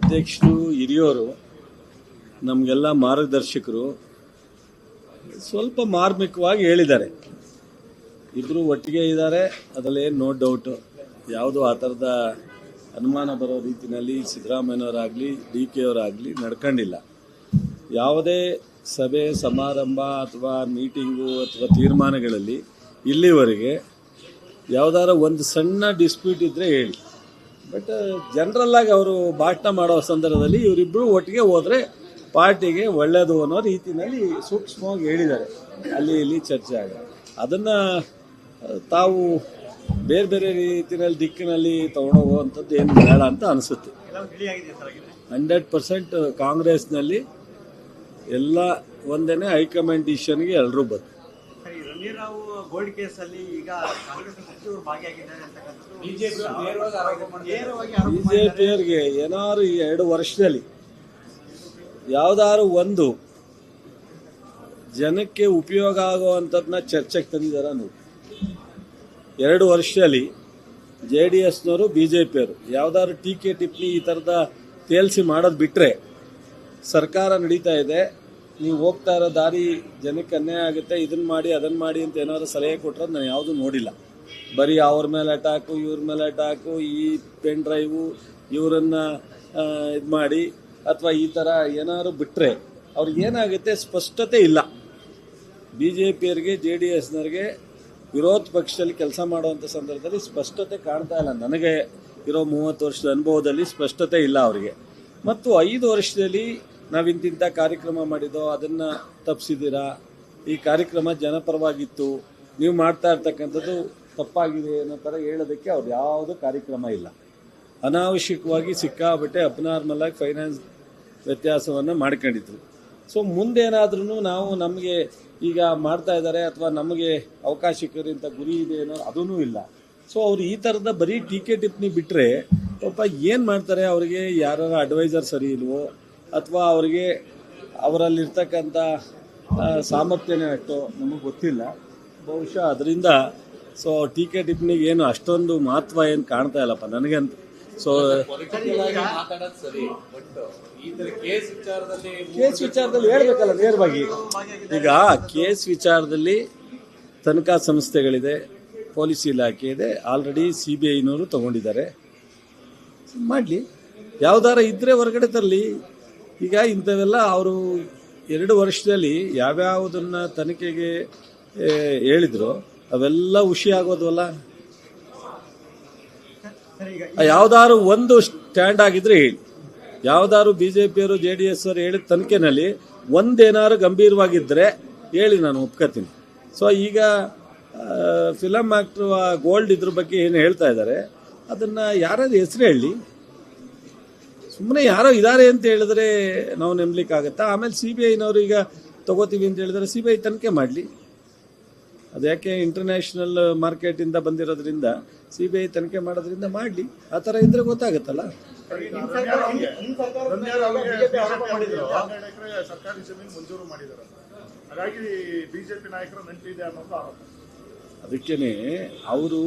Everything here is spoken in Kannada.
ಅಧ್ಯಕ್ಷರು ಹಿರಿಯೋರು, ನಮಗೆಲ್ಲ ಮಾರ್ಗದರ್ಶಕರು ಸ್ವಲ್ಪ ಮಾರ್ಮಿಕವಾಗಿ ಹೇಳಿದ್ದಾರೆ. ಇಬ್ಬರು ಒಟ್ಟಿಗೆ ಇದ್ದಾರೆ, ಅದರಲ್ಲಿ ನೋ ಡೌಟು. ಯಾವುದೋ ಆ ಥರದ ಅನುಮಾನ ಬರೋ ರೀತಿಯಲ್ಲಿ ಸಿದ್ದರಾಮಯ್ಯನವರಾಗಲಿ ಡಿ ಕೆ ಅವರಾಗಲಿ ನಡ್ಕೊಂಡಿಲ್ಲ. ಯಾವುದೇ ಸಭೆ ಸಮಾರಂಭ ಅಥವಾ ಮೀಟಿಂಗು ಅಥವಾ ತೀರ್ಮಾನಗಳಲ್ಲಿ ಇಲ್ಲಿವರೆಗೆ ಯಾವುದಾರ ಒಂದು ಸಣ್ಣ ಡಿಸ್ಪ್ಯೂಟ್ ಇದ್ದರೆ ಹೇಳಿ. ಬಟ್ ಜನರಲ್ಲಾಗಿ ಅವರು ಭಾಷಣ ಮಾಡೋ ಸಂದರ್ಭದಲ್ಲಿ ಇವರಿಬ್ಬರು ಒಟ್ಟಿಗೆ ಹೋದರೆ ಪಾರ್ಟಿಗೆ ಒಳ್ಳೆಯದು ಅನ್ನೋ ರೀತಿಯಲ್ಲಿ ಸೂಕ್ಷ್ಮವಾಗಿ ಹೇಳಿದ್ದಾರೆ. ಅಲ್ಲಿ ಇಲ್ಲಿ ಚರ್ಚೆ ಆಗ ಅದನ್ನು ತಾವು ಬೇರೆ ಬೇರೆ ರೀತಿಯಲ್ಲಿ ದಿಕ್ಕಿನಲ್ಲಿ ತೊಗೊಂಡೋಗುವಂಥದ್ದು ಏನು ಬೇಡ ಅಂತ ಅನಿಸುತ್ತೆ. 100% ಕಾಂಗ್ರೆಸ್ನಲ್ಲಿ ಎಲ್ಲ ಒಂದೇನೆ ಹೈಕಮಾಂಡ್ ಡಿಸಿಷನ್ಗೆ ಎಲ್ಲರೂ ಬಂದು ಬಿಜೆಪಿಯವರಿಗೆ ಏನಾದ್ರು ಈ 2 ವರ್ಷದಲ್ಲಿ ಯಾವ್ದಾದ್ರು ಒಂದು ಜನಕ್ಕೆ ಉಪಯೋಗ ಆಗುವಂಥದ್ದನ್ನ ಚರ್ಚೆಗೆ ತಂದಿದಾರ ನೋಡಿ. 2 ವರ್ಷದಲ್ಲಿ JDSನವರು ಬಿಜೆಪಿಯವರು ಯಾವ್ದಾದ್ರು ಟೀಕೆ ಟಿಪ್ಪಣಿ ಈ ಥರದ ತೇಲ್ಸಿ ಮಾಡೋದು ಬಿಟ್ಟರೆ ಸರ್ಕಾರ ನಡೀತಾ ಇದೆ, ನೀವು ಹೋಗ್ತಾ ಇರೋ ದಾರಿ ಜನಕ್ಕೆ ಅನ್ಯಾಯ ಆಗುತ್ತೆ, ಇದನ್ನು ಮಾಡಿ ಅದನ್ನು ಮಾಡಿ ಅಂತ ಏನಾದ್ರು ಸಲಹೆ ಕೊಟ್ಟರೆ ನಾನು ಯಾವುದೂ ನೋಡಿಲ್ಲ. ಬರೀ ಅವ್ರ ಮೇಲೆ ಅಟ್ಯಾಕು, ಇವ್ರ ಮೇಲೆ ಅಟ್ಯಾಕು, ಈ ಪೆನ್ ಡ್ರೈವು ಇವರನ್ನು ಇದು ಮಾಡಿ ಅಥವಾ ಈ ಥರ ಏನಾದ್ರು ಬಿಟ್ಟರೆ ಅವ್ರಿಗೆ ಏನಾಗುತ್ತೆ ಸ್ಪಷ್ಟತೆ ಇಲ್ಲ. BJPಯವರಿಗೆ JDSನವ್ರಿಗೆ ವಿರೋಧ ಪಕ್ಷದಲ್ಲಿ ಕೆಲಸ ಮಾಡುವಂಥ ಸಂದರ್ಭದಲ್ಲಿ ಸ್ಪಷ್ಟತೆ ಕಾಣ್ತಾ ಇಲ್ಲ. ನನಗೆ ಇರೋ 30 ವರ್ಷದ ಅನುಭವದಲ್ಲಿ ಸ್ಪಷ್ಟತೆ ಇಲ್ಲ ಅವರಿಗೆ. ಮತ್ತು 5 ವರ್ಷದಲ್ಲಿ ನಾವು ಇಂತಿಂಥ ಕಾರ್ಯಕ್ರಮ ಮಾಡಿದ್ದೋ ಅದನ್ನು ತಪ್ಪಿಸಿದ್ದೀರಾ, ಈ ಕಾರ್ಯಕ್ರಮ ಜನಪರವಾಗಿತ್ತು, ನೀವು ಮಾಡ್ತಾ ಇರ್ತಕ್ಕಂಥದ್ದು ತಪ್ಪಾಗಿದೆ ಅನ್ನೋ ಥರ ಹೇಳೋದಕ್ಕೆ ಅವ್ರು ಯಾವುದೂ ಕಾರ್ಯಕ್ರಮ ಇಲ್ಲ. ಅನಾವಶ್ಯಕವಾಗಿ ಸಿಕ್ಕಾಬಟ್ಟೆ ಅಬ್ನಾರ್ಮಲ್ ಆಗಿ ಫೈನಾನ್ಸ್ ವ್ಯತ್ಯಾಸವನ್ನು ಮಾಡ್ಕೊಂಡಿದ್ರು. ಸೊ ಮುಂದೇನಾದ್ರೂ ನಾವು ನಮಗೆ ಈಗ ಮಾಡ್ತಾ ಇದ್ದಾರೆ ಅಥವಾ ನಮಗೆ ಅವಕಾಶಕ್ಕಿಂತ ಗುರಿ ಇದೆ ಅನ್ನೋ ಅದೂ ಇಲ್ಲ. ಸೊ ಅವ್ರು ಈ ಥರದ ಬರೀ ಟೀಕೆ ಟಿಪ್ಪಣಿ ಬಿಟ್ಟರೆ ಪಾಪ ಏನು ಮಾಡ್ತಾರೆ? ಅವರಿಗೆ ಯಾರ ಅಡ್ವೈಸರ್ ಸರಿ ಇಲ್ವೋ ಅಥವಾ ಅವರಿಗೆ ಅವರಲ್ಲಿರ್ತಕ್ಕಂಥ ಸಾಮರ್ಥ್ಯನೇ ಅಷ್ಟೋ ನಮಗೆ ಗೊತ್ತಿಲ್ಲ. ಬಹುಶಃ ಅದರಿಂದ ಸೊ ಟೀಕೆ ಟಿಪ್ಪಣಿಗೆ ಏನು ಅಷ್ಟೊಂದು ಮಹತ್ವ ಏನು ಕಾಣ್ತಾ ಇಲ್ಲಪ್ಪ ನನಗಂತ. ಸೊ ಕೇಸ್ ವಿಚಾರದಲ್ಲಿ ಹೇಳ್ಬೇಕಲ್ಲ ನೇರವಾಗಿ. ಈಗ ಕೇಸ್ ವಿಚಾರದಲ್ಲಿ ತನಿಖಾ ಸಂಸ್ಥೆಗಳಿದೆ, ಪೊಲೀಸ್ ಇಲಾಖೆ ಇದೆ, ಆಲ್ರೆಡಿ CBIನವರು ತಗೊಂಡಿದ್ದಾರೆ. ಮಾಡಲಿ, ಯಾವ್ದಾರ ಇದ್ರೆ ಹೊರಗಡೆ ತರಲಿ. ಈಗ ಇಂಥವೆಲ್ಲ ಅವರು 2 ವರ್ಷದಲ್ಲಿ ಯಾವ್ಯಾವುದನ್ನ ತನಿಖೆಗೆ ಹೇಳಿದ್ರು ಅವೆಲ್ಲ ಹುಷಿ ಆಗೋದವಲ್ಲ. ಯಾವ್ದಾದ್ರು ಒಂದು ಸ್ಟ್ಯಾಂಡ್ ಆಗಿದ್ರೆ ಹೇಳಿ. ಯಾವ್ದಾದ್ರು BJPಯವರು JDS ಅವರು ಹೇಳಿದ ತನಿಖೆನಲ್ಲಿ ಒಂದೇನಾದ್ರು ಗಂಭೀರವಾಗಿದ್ದರೆ ಹೇಳಿ, ನಾನು ಒಪ್ಕೋತೀನಿ. ಸೊ ಈಗ ಫಿಲಮ್ ಆಕ್ಟರ್ ಗೋಲ್ಡ್ ಇದ್ರ ಬಗ್ಗೆ ಏನು ಹೇಳ್ತಾ ಇದ್ದಾರೆ ಅದನ್ನ ಯಾರಾದ್ರೂ ಹೆಸರು ಹೇಳಿ. ಸುಮ್ಮನೆ ಯಾರೋ ಇದ್ದಾರೆ ಅಂತ ಹೇಳಿದ್ರೆ ನಾವು ನಂಬಲಿಕ್ಕಾಗತ್ತಾ? ಆಮೇಲೆ CBIನವರು ಈಗ ತಗೋತೀವಿ ಅಂತ ಹೇಳಿದ್ರೆ CBI ತನಿಖೆ ಮಾಡಲಿ. ಅದ್ಯಾಕೆ ಇಂಟರ್ನ್ಯಾಷನಲ್ ಮಾರ್ಕೆಟಿಂದ ಬಂದಿರೋದ್ರಿಂದ CBI ತನಿಖೆ ಮಾಡೋದ್ರಿಂದ ಮಾಡಲಿ. ಆ ಥರ ಇದ್ರೆ ಗೊತ್ತಾಗುತ್ತಲ್ಲ. ಸರ್ಕಾರಿ ಜಮೀನು ಮಂಜೂರು ಮಾಡಿದ್ದಾರೆ, ಹಾಗಾಗಿ ಬಿಜೆಪಿ ನಾಯಕರ ನಂಟಿದೆ ಅನ್ನೋದು ಆರೋಪ. ಅದಕ್ಕೇನೆ ಅವರು